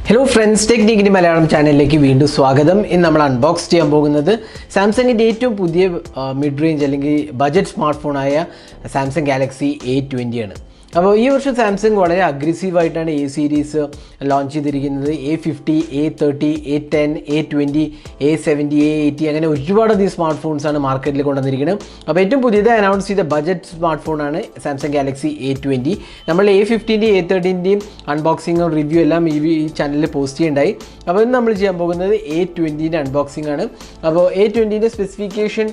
Hello friends, ടെക്നിക്കിൻ്റെ Malayalam ചാനലിലേക്ക് വീണ്ടും സ്വാഗതം. ഇന്ന് നമ്മൾ അൺബോക്സ് ചെയ്യാൻ പോകുന്നത് സാംസങ്ങിൻ്റെ ഏറ്റവും പുതിയ മിഡ് റേഞ്ച് അല്ലെങ്കിൽ ബജറ്റ് സ്മാർട്ട് ഫോണായ സാംസങ് ഗാലക്സി A20 ആണ്. അപ്പോൾ ഈ വർഷം സാംസങ് വളരെ അഗ്രസീവായിട്ടാണ് എ സീരീസ് ലോഞ്ച് ചെയ്തിരിക്കുന്നത്. A50, A30, A10, A20, A70, A80 അങ്ങനെ ഒരുപാടധികം സ്മാർട്ട് ഫോൺസാണ് മാർക്കറ്റിൽ കൊണ്ടുവന്നിരിക്കുന്നത്. അപ്പോൾ ഏറ്റവും പുതിയതായി അനൗൺസ് ചെയ്ത ബജറ്റ് സ്മാർട്ട് ഫോണാണ് സാംസങ് ഗാലക്സി A20. നമ്മൾ A50ൻ്റെയും A30ൻ്റെയും അൺബോക്സിങ്ങും റിവ്യൂ എല്ലാം ഈ ചാനലിൽ പോസ്റ്റ് ചെയ്യുണ്ടായി. അപ്പോൾ ഇന്ന് നമ്മൾ ചെയ്യാൻ പോകുന്നത് A20ൻ്റെ അൺബോക്സിംഗ് ആണ്. അപ്പോൾ A20ൻ്റെ സ്പെസിഫിക്കേഷൻ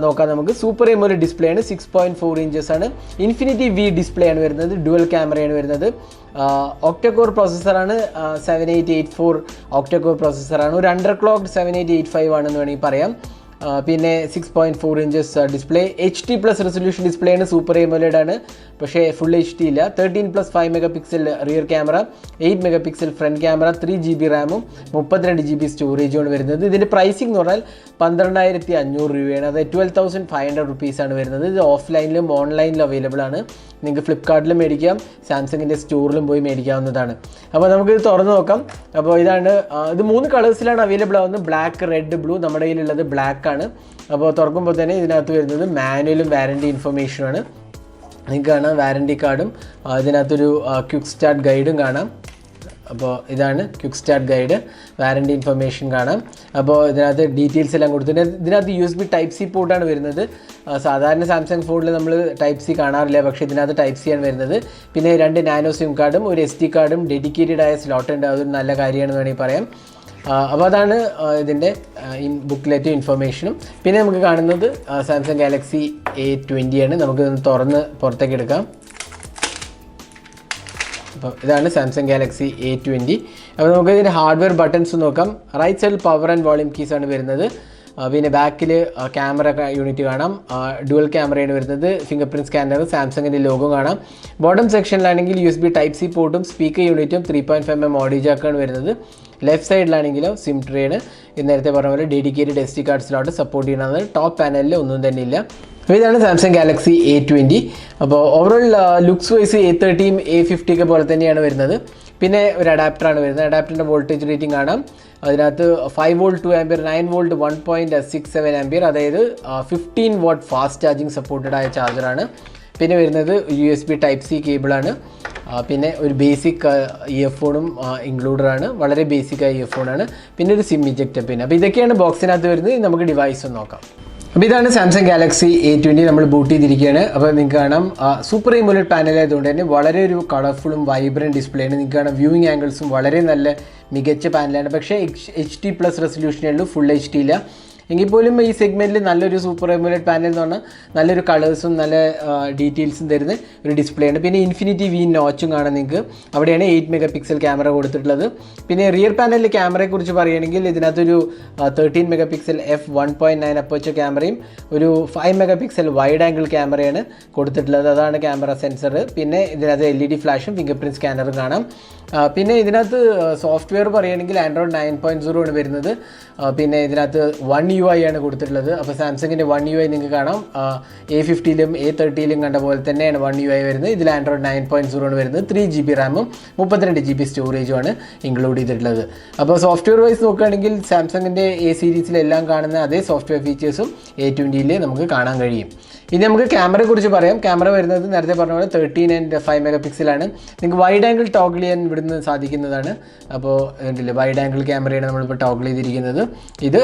നോക്കാം നമുക്ക്. സൂപ്പർ AMOLED ഡിസ്പ്ലേ ആണ്, 6.4 ഇഞ്ചസ് ആണ്, ഇൻഫിനിറ്റി V ഡിസ്പ്ലേ ആണ് വരുന്നത്, ഡുവൽ ക്യാമറയാണ് വരുന്നത്, ഒക്ടകോർ പ്രോസസ്സറാണ്, 7884 ഒക്ടകോർ പ്രോസസ്സറാണ്, ഒരു അണ്ടർക്ലോക്ക്ഡ് 7885 ആണെന്ന് വേണമെങ്കിൽ പറയാം. പിന്നെ 6.4 inches display, HD+ resolution display ആണ്, സൂപ്പർ AMOLED ആണ്, പക്ഷേ ഫുൾ HD ഇല്ല. 13+5 megapixel rear camera, 8 megapixel front camera, 3GB റാമും 32GB സ്റ്റോറേജുമാണ് വരുന്നത്. ഇതിൻ്റെ പ്രൈസിംഗ് എന്ന് പറഞ്ഞാൽ 12,500 രൂപയാണ്. അത് 12,500 റുപ്പീസാണ് വരുന്നത്. ഇത് ഓഫ്ലൈനിലും ഓൺലൈനിലും അവൈലബിൾ ആണ്. നിങ്ങൾക്ക് ഫ്ലിപ്കാർട്ടിലും മേടിക്കാം, സാംസങ്ങിൻ്റെ സ്റ്റോറിലും പോയി മേടിക്കാവുന്നതാണ്. അപ്പോൾ നമുക്കിത് തുറന്ന് നോക്കാം. അപ്പോൾ ഇതാണ്, ഇത് 3 കളേഴ്സിലാണ് അവൈലബിൾ ആവുന്നത്, ബ്ലാക്ക്, റെഡ്, ബ്ലൂ. നമ്മുടെ കയ്യിലുള്ളത് ബ്ലാക്ക് ആണ്. അപ്പോൾ തുറക്കുമ്പോൾ തന്നെ ഇതിനകത്ത് വരുന്നത് മാനുവലും വാറൻറ്റി ഇൻഫർമേഷനുമാണ്. നിങ്ങൾക്ക് കാണാം വാറൻറ്റി കാർഡും, ഇതിനകത്തൊരു ക്വിക്ക് സ്റ്റാർട്ട് ഗൈഡും കാണാം. അപ്പോൾ ഇതാണ് quick start guide, warranty information കാണാം. അപ്പോൾ ഇതിനകത്ത് ഡീറ്റെയിൽസ് എല്ലാം കൊടുത്തിട്ടുണ്ട്. ഇതിനകത്ത് USB Type-C പോർട്ടാണ് വരുന്നത്. സാധാരണ സാംസങ് ഫോണിൽ നമ്മൾ Type-C കാണാറില്ല, പക്ഷേ ഇതിനകത്ത് Type-C ആണ് വരുന്നത്. പിന്നെ 2 നാനോ സിം കാർഡും ഒരു SD കാർഡും ഡെഡിക്കേറ്റഡ് ആയ സ്ലോട്ട് ഉണ്ട്. അതൊരു നല്ല കാര്യമാണെന്ന് വേണമെങ്കിൽ പറയാം. അപ്പോൾ അതാണ് ഇതിൻ്റെ ബുക്ക്ലെറ്റും ഇൻഫർമേഷനും. പിന്നെ നമുക്ക് കാണുന്നത് സാംസങ് ഗാലക്സി A20 ആണ്. നമുക്ക് തുറന്ന് പുറത്തേക്ക് എടുക്കാം. അപ്പോൾ ഇതാണ് സാംസങ് ഗാലക്സി A20. അപ്പോൾ നമുക്ക് ഇതിൻ്റെ ഹാർഡ്വെയർ ബട്ടൺസ് നോക്കാം. റൈറ്റ് സൈഡിൽ പവർ ആൻഡ് വോളിയം കീസാണ് വരുന്നത്. പിന്നെ ബാക്കിൽ ക്യാമറ യൂണിറ്റ് കാണാം, ഡുവൽ ക്യാമറയാണ് വരുന്നത്, ഫിംഗർ പ്രിൻറ്റ് സ്കാനർ, സാംസങ്ങിൻ്റെ ലോഗോ കാണാം. ബോട്ടം സെക്ഷനിലാണെങ്കിൽ USB Type-C പോർട്ടും സ്പീക്കർ യൂണിറ്റും 3.5mm ഓഡിയോ ജാക്കാണ് വരുന്നത്. ലെഫ്റ്റ് സൈഡിലാണെങ്കിലോ സിം ട്രേയാണ്. നേരത്തെ പറഞ്ഞ പോലെ dedicated SD card slot support ചെയ്യുന്നത്. ടോപ്പ് പാനലിൽ ഒന്നും തന്നെ ഇല്ല. അപ്പോൾ ഇതാണ് സാംസങ് ഗാലക്സി A20. അപ്പോൾ ഓവറോൾ ലുക്സ് വൈസ് A30യും A50 ഒക്കെ പോലെ തന്നെയാണ് വരുന്നത്. പിന്നെ ഒരു അഡാപ്റ്ററാണ് വരുന്നത്. അഡാപ്റ്ററിൻ്റെ വോൾട്ടേജ് റേറ്റിംഗ് കാണാം. അതിനകത്ത് 5 വോൾട്ട് 2 ആംപിയർ, 9 വോൾട്ട് 1.67 ആംപിയർ, അതായത് 15 വാട്ട് ഫാസ്റ്റ് ചാർജിങ് സപ്പോർട്ടഡ് ആയ ചാർജറാണ്. പിന്നെ വരുന്നത് USB Type-C കേബിളാണ്. പിന്നെ ഒരു ബേസിക് ഇയർഫോണും ഇൻക്ലൂഡറാണ്, വളരെ ബേസിക് ആയ ഇയർഫോണാണ്. പിന്നെ ഒരു സിം ഇജക്റ്റർ പിൻ. അപ്പോൾ ഇതൊക്കെയാണ് ബോക്സിനകത്ത് വരുന്നത്. നമുക്ക് ഡിവൈസ് ഒന്ന് നോക്കാം. അപ്പോൾ ഇതാണ് സാംസങ് ഗാലക്സി A20 നമ്മൾ ബൂട്ട് ചെയ്തിരിക്കുകയാണ്. അപ്പോൾ നിങ്ങൾക്ക് കാണാം സൂപ്പർ AMOLED പാനൽ ആയതുകൊണ്ട് തന്നെ വളരെ ഒരു കളർഫുള്ളും വൈബ്രൻറ്റ് ഡിസ്പ്ലേ ആണ്. നിങ്ങൾക്ക് കാണാം വ്യൂയിങ് ആംഗിൾസും വളരെ നല്ല മികച്ച പാനലാണ്. പക്ഷേ HD+ റെസൊല്യൂഷനേ ഉള്ളൂ, ഫുൾ HD ഇല്ല. എങ്കിൽ പോലും ഈ സെഗ്മെൻറ്റിൽ നല്ലൊരു സൂപ്പർ AMOLED പാനൽ എന്ന് പറഞ്ഞാൽ നല്ലൊരു കളേഴ്സും നല്ല ഡീറ്റെയിൽസും തരുന്ന ഒരു ഡിസ്പ്ലേ ആണ്. പിന്നെ ഇൻഫിനിറ്റി V നോച്ചും കാണാം നിങ്ങൾക്ക്. അവിടെയാണ് 8 മെഗാപിക്സൽ ക്യാമറ കൊടുത്തിട്ടുള്ളത്. പിന്നെ റിയർ പാനലിലെ ക്യാമറയെക്കുറിച്ച് പറയുകയാണെങ്കിൽ ഇതിനകത്തൊരു 13 മെഗാപിക്സൽ f1.9 അപ്പർച്ചർ ക്യാമറയും ഒരു 5 മെഗാപിക്സൽ വൈഡ് ആംഗിൾ ക്യാമറയാണ് കൊടുത്തിട്ടുള്ളത്. അതാണ് ക്യാമറ സെൻസർ. പിന്നെ ഇതിനകത്ത് LED ഫ്ലാഷും ഫിംഗർ പ്രിൻറ്റ് സ്കാനറും കാണാം. പിന്നെ ഇതിനകത്ത് സോഫ്റ്റ്വെയർ പറയുകയാണെങ്കിൽ Android 9.0 ആണ് വരുന്നത്. പിന്നെ ഇതിനകത്ത് One UI ആണ് കൊടുത്തിട്ടുള്ളത്. അപ്പോൾ സാംസങ്ങിൻ്റെ One UI നിങ്ങൾക്ക് കാണാം. A50ലും A30ലും കണ്ട പോലെ തന്നെയാണ് One UI വരുന്നത്. ഇതിൽ Android 9.0 ആണ് വരുന്നത്. 3GB റാമും 32GB സ്റ്റോറേജുമാണ് ഇൻക്ലൂഡ് ചെയ്തിട്ടുള്ളത്. അപ്പോൾ സോഫ്റ്റ്വെയർ വൈസ് നോക്കുകയാണെങ്കിൽ സാംസങ്ങിൻ്റെ A സീരീസിലെല്ലാം കാണുന്ന അതേ സോഫ്റ്റ്വെയർ ഫീച്ചേഴ്സും A20യിൽ നമുക്ക് കാണാൻ കഴിയും. ഇനി നമുക്ക് ക്യാമറയെക്കുറിച്ച് പറയാം. ക്യാമറ വരുന്നത് നേരത്തെ പറഞ്ഞ പോലെ 13 and 5 മെഗാപിക്സലാണ്. നിങ്ങൾക്ക് വൈഡ് ആംഗിൾ ടോഗിൾ ചെയ്യാൻ ഇവിടുന്ന് സാധിക്കുന്നതാണ്. അപ്പോൾ ഇതിൽ വൈഡ് ആംഗിൾ ക്യാമറയാണ് നമ്മളിപ്പോൾ ടോഗിൾ ചെയ്തിരിക്കുന്നത്. ഇത്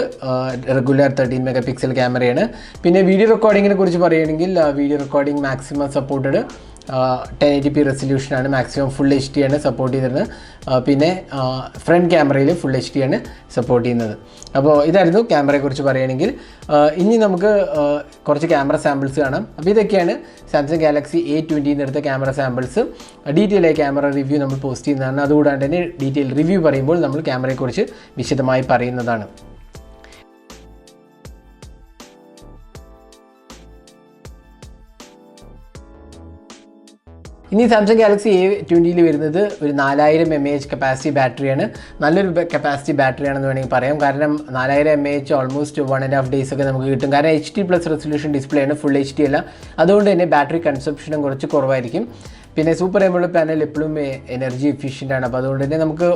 റെഗുലർ 13 മെഗാപിക്സൽ ക്യാമറയാണ്. പിന്നെ വീഡിയോ റെക്കോർഡിങ്ങിനെ കുറിച്ച് പറയുകയാണെങ്കിൽ video recording maximum supported 1080p റെസൊല്യൂഷനാണ്, മാക്സിമം ഫുൾ HD ആണ് സപ്പോർട്ട് ചെയ്തിരുന്നത്. പിന്നെ ഫ്രണ്ട് ക്യാമറയിൽ ഫുൾ HD ആണ് സപ്പോർട്ട് ചെയ്യുന്നത്. അപ്പോൾ ഇതായിരുന്നു ക്യാമറയെക്കുറിച്ച് പറയുകയാണെങ്കിൽ. ഇനി നമുക്ക് കുറച്ച് ക്യാമറ സാമ്പിൾസ് കാണാം. അപ്പോൾ ഇതൊക്കെയാണ് സാംസങ് ഗാലക്സി A20 എടുത്ത ക്യാമറ സാമ്പിൾസ്. ഡീറ്റെയിൽ ആയ ക്യാമറ റിവ്യൂ നമ്മൾ പോസ്റ്റ് ചെയ്യുന്നതാണ്. അതുകൂടാണ്ട് തന്നെ ഡീറ്റെയിൽ റിവ്യൂ പറയുമ്പോൾ നമ്മൾ ക്യാമറയെക്കുറിച്ച് വിശദമായി പറയുന്നതാണ്. ഇനി സാംസങ് ഗാലക്സി A20 വരുന്നത് ഒരു 4000 mAh കപ്പാസിറ്റി ബാറ്ററിയാണ്. നല്ലൊരു കപ്പാസിറ്റി ബാറ്ററിയാണെന്ന് വേണമെങ്കിൽ പറയാം. കാരണം 4000 mAh ഓൾമോസ്റ്റ് 1.5 days ഒക്കെ നമുക്ക് കിട്ടും. കാരണം HD+ റെസൊല്യൂഷൻ ഡിസ്പ്ലേ ആണ്, ഫുൾ HD അല്ല. അതുകൊണ്ട് തന്നെ ബാറ്ററി കൺസപ്ഷനും കുറച്ച് കുറവായിരിക്കും. പിന്നെ സൂപ്പർ എമോലെഡ് പാനൽ എപ്പോഴും എനർജി എഫിഷ്യൻ്റ് ആണ്. അപ്പോൾ അതുകൊണ്ട് തന്നെ നമുക്ക്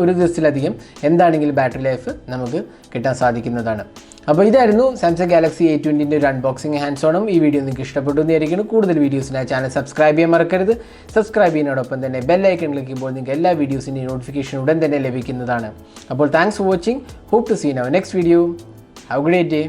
ഒരു ദിവസത്തിലധികം എന്താണെങ്കിലും ബാറ്ററി ലൈഫ് നമുക്ക് കിട്ടാൻ സാധിക്കുന്നതാണ്. അപ്പോൾ ഇതായിരുന്നു സാംസങ് ഗാലക്സി A20 ഒരു അൺബോക്സിങ് ഹാൻഡ്സ് ഓണും. ഈ വീഡിയോ നിങ്ങൾക്ക് ഇഷ്ടപ്പെട്ടു എന്നായിരിക്കുന്നു. കൂടുതൽ വീഡിയോസിനായി ചാനൽ സബ്സ്ക്രൈബ് ചെയ്യാൻ മറക്കരുത്. സബ്സ്ക്രൈബ് ചെയ്യുന്നതോടൊപ്പം തന്നെ ബെല്ലൈക്കൺ ക്ലിക്ക് ചെയ്യുമ്പോൾ നിങ്ങൾക്ക് എല്ലാ വീഡിയോസിൻ്റെയും നോട്ടിഫിക്കേഷൻ ഉടൻ തന്നെ ലഭിക്കുന്നതാണ്. അപ്പോൾ thanks for watching. Hope to see in our next video. Have a great day.